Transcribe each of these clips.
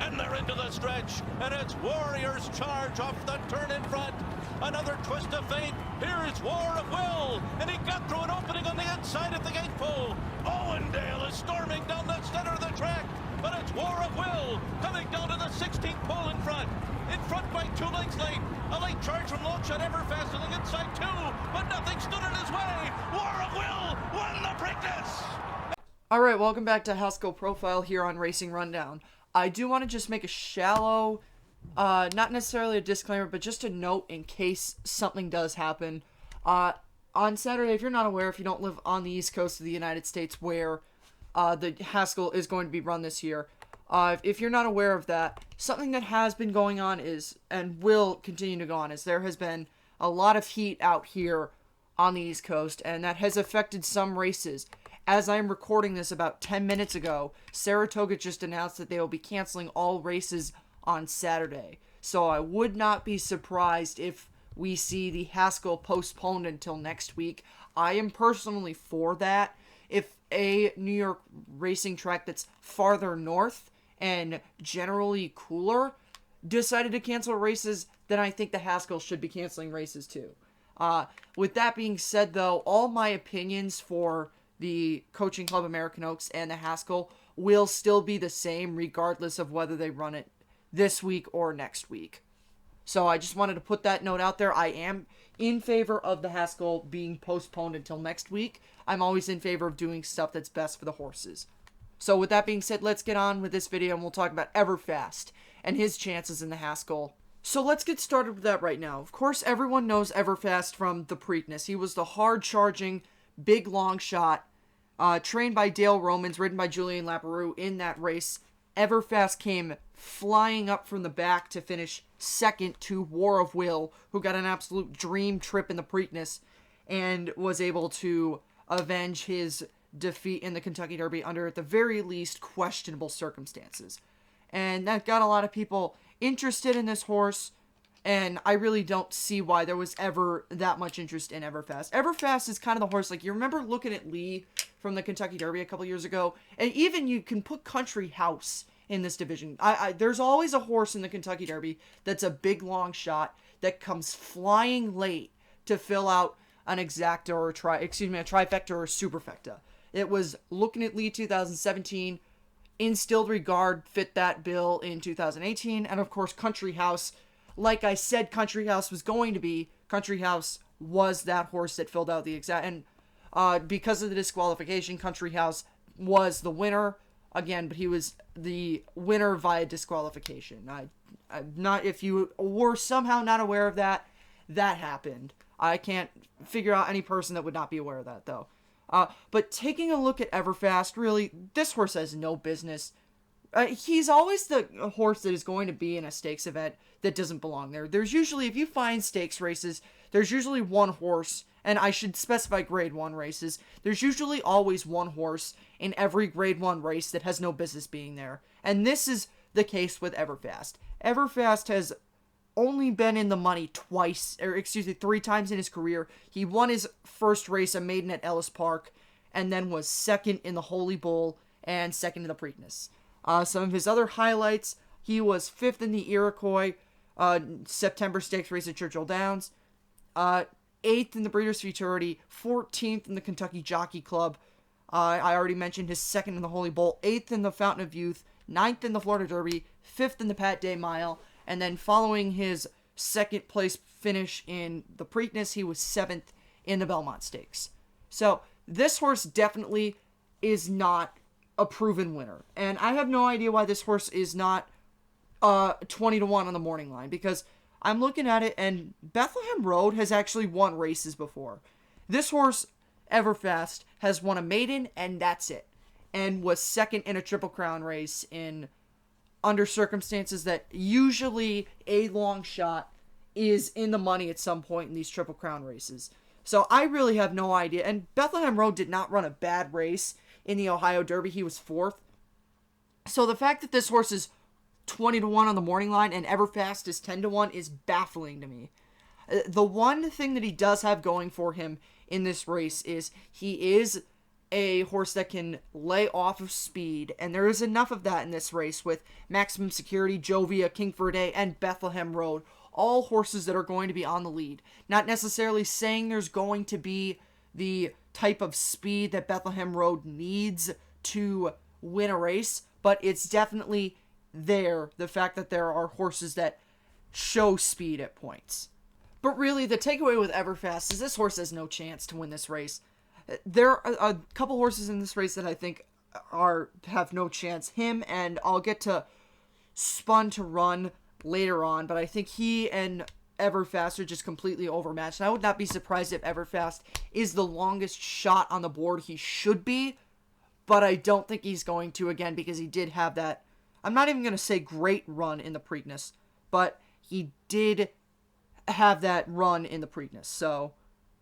And they're into the stretch, and it's Warriors charge off the turn in front. Another twist of fate. Here is War of Will, and he got through an opening on the inside of the gate pole. Owendale is storming down the center of the track, but it's War of Will coming down to the 16th pole in front. In front by 2 lengths late. A late charge from Longshot Everfast on the inside too, but nothing stood in his way. War of Will won the Preakness. Alright, welcome back to Haskell Profile here on Racing Rundown. I do want to just make a shallow, not necessarily a disclaimer, but just a note in case something does happen. On Saturday, if you're not aware, if you don't live on the East Coast of the United States where the Haskell is going to be run this year, if you're not aware of that, something that has been going on is, and will continue to go on, is there has been a lot of heat out here on the East Coast, and that has affected some races. As I'm recording this about 10 minutes ago, Saratoga just announced that they will be canceling all races on Saturday. So I would not be surprised if we see the Haskell postponed until next week. I am personally for that. If a New York racing track that's farther north and generally cooler decided to cancel races, then I think the Haskell should be canceling races too. With that being said, though, all my opinions for the Coaching Club American Oaks and the Haskell will still be the same regardless of whether they run it this week or next week. So I just wanted to put that note out there. I am in favor of the Haskell being postponed until next week. I'm always in favor of doing stuff that's best for the horses. So with that being said, let's get on with this video and we'll talk about Everfast and his chances in the Haskell. So let's get started with that right now. Of course, everyone knows Everfast from the Preakness. He was the hard-charging, big long shot, trained by Dale Romans, ridden by Julien Lapéroux in that race. Everfast came flying up from the back to finish second to War of Will, who got an absolute dream trip in the Preakness and was able to avenge his defeat in the Kentucky Derby under, at the very least, questionable circumstances. And that got a lot of people interested in this horse, and I really don't see why there was ever that much interest in Everfast. Everfast is kind of the horse, like, you remember looking at Lee from the Kentucky Derby a couple years ago, and even you can put Country House in this division. There's always a horse in the Kentucky Derby that's a big long shot that comes flying late to fill out an exacta or a trifecta or a superfecta. It was Looking at Lee 2017, Instilled Regard fit that bill in 2018, and of course Country House. Like I said, Country House was going to be. Country House was that horse that filled out the exact, and because of the disqualification, Country House was the winner again, but he was the winner via disqualification. I'm not, if you were somehow not aware of that, that happened. I can't figure out any person that would not be aware of that, though. But taking a look at Everfast, really, this horse has no business. He's always the horse that is going to be in a stakes event that doesn't belong there. There's usually, if you find stakes races, there's usually one horse, and I should specify grade 1 races. There's usually always one horse in every grade 1 race that has no business being there. And this is the case with Everfast. Everfast has only been in the money three times in his career. He won his first race, a maiden at Ellis Park, and then was second in the Holy Bull and second in the Preakness. Some of his other highlights, he was 5th in the Iroquois September Stakes race at Churchill Downs, 8th in the Breeders' Futurity, 14th in the Kentucky Jockey Club. I already mentioned his 2nd in the Holy Bull, 8th in the Fountain of Youth, 9th in the Florida Derby, 5th in the Pat Day Mile, and then following his 2nd place finish in the Preakness, he was 7th in the Belmont Stakes. So this horse definitely is not a proven winner. And I have no idea why this horse is not 20-1 on the morning line, because I'm looking at it and Bethlehem Road has actually won races before. This horse, Everfast, has won a maiden and that's it. And was 2nd in a Triple Crown race under circumstances that usually a long shot is in the money at some point in these Triple Crown races. So I really have no idea. And Bethlehem Road did not run a bad race in the Ohio Derby. He was 4th. So the fact that this horse is 20-1 on the morning line and Everfast is 10-1 is baffling to me. The one thing that he does have going for him in this race is he is a horse that can lay off of speed, and there is enough of that in this race with Maximum Security, Jovia, King for a Day, and Bethlehem Road. All horses that are going to be on the lead. Not necessarily saying there's going to be the type of speed that Bethlehem Road needs to win a race, but it's definitely there, the fact that there are horses that show speed at points. But really, the takeaway with Everfast is this horse has no chance to win this race. There are a couple horses in this race that I think have no chance. Him, and I'll get to Spun to Run later on, but I think he and Everfast are just completely overmatched. And I would not be surprised if Everfast is the longest shot on the board. He should be, but I don't think he's going to again because he did have that, I'm not even going to say great run in the Preakness, but he did have that run in the Preakness. So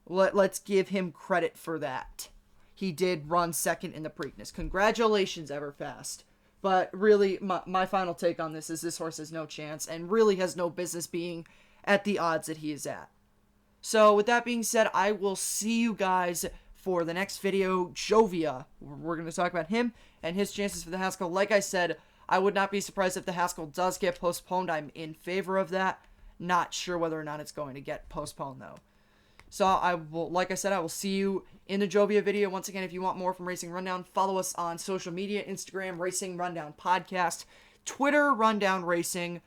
let's give him credit for that. He did run second in the Preakness. Congratulations, Everfast. But really, my final take on this horse has no chance and really has no business being at the odds that he is at. So with that being said, I will see you guys for the next video, Jovia. We're going to talk about him and his chances for the Haskell. Like I said, I would not be surprised if the Haskell does get postponed. I'm in favor of that. Not sure whether or not it's going to get postponed, though. So I will, like I said, I will see you in the Jovia video. Once again, if you want more from Racing Rundown, follow us on social media, Instagram, Racing Rundown Podcast, Twitter, Rundown Racing,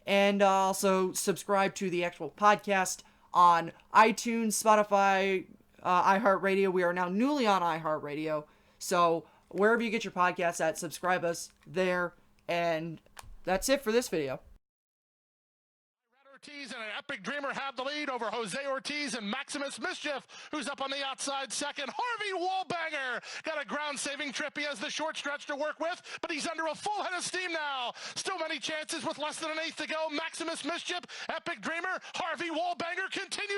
and also subscribe to the actual podcast on iTunes, Spotify, iHeartRadio. We are now newly on iHeartRadio. So wherever you get your podcasts at, subscribe us there. And that's it for this video. Ortiz and an Epic Dreamer have the lead over Jose Ortiz and Maximus Mischief, who's up on the outside second. Harvey Wallbanger got a ground-saving trip. He has the short stretch to work with, but he's under a full head of steam now. Still many chances with less than an eighth to go. Maximus Mischief, Epic Dreamer, Harvey Wallbanger continue.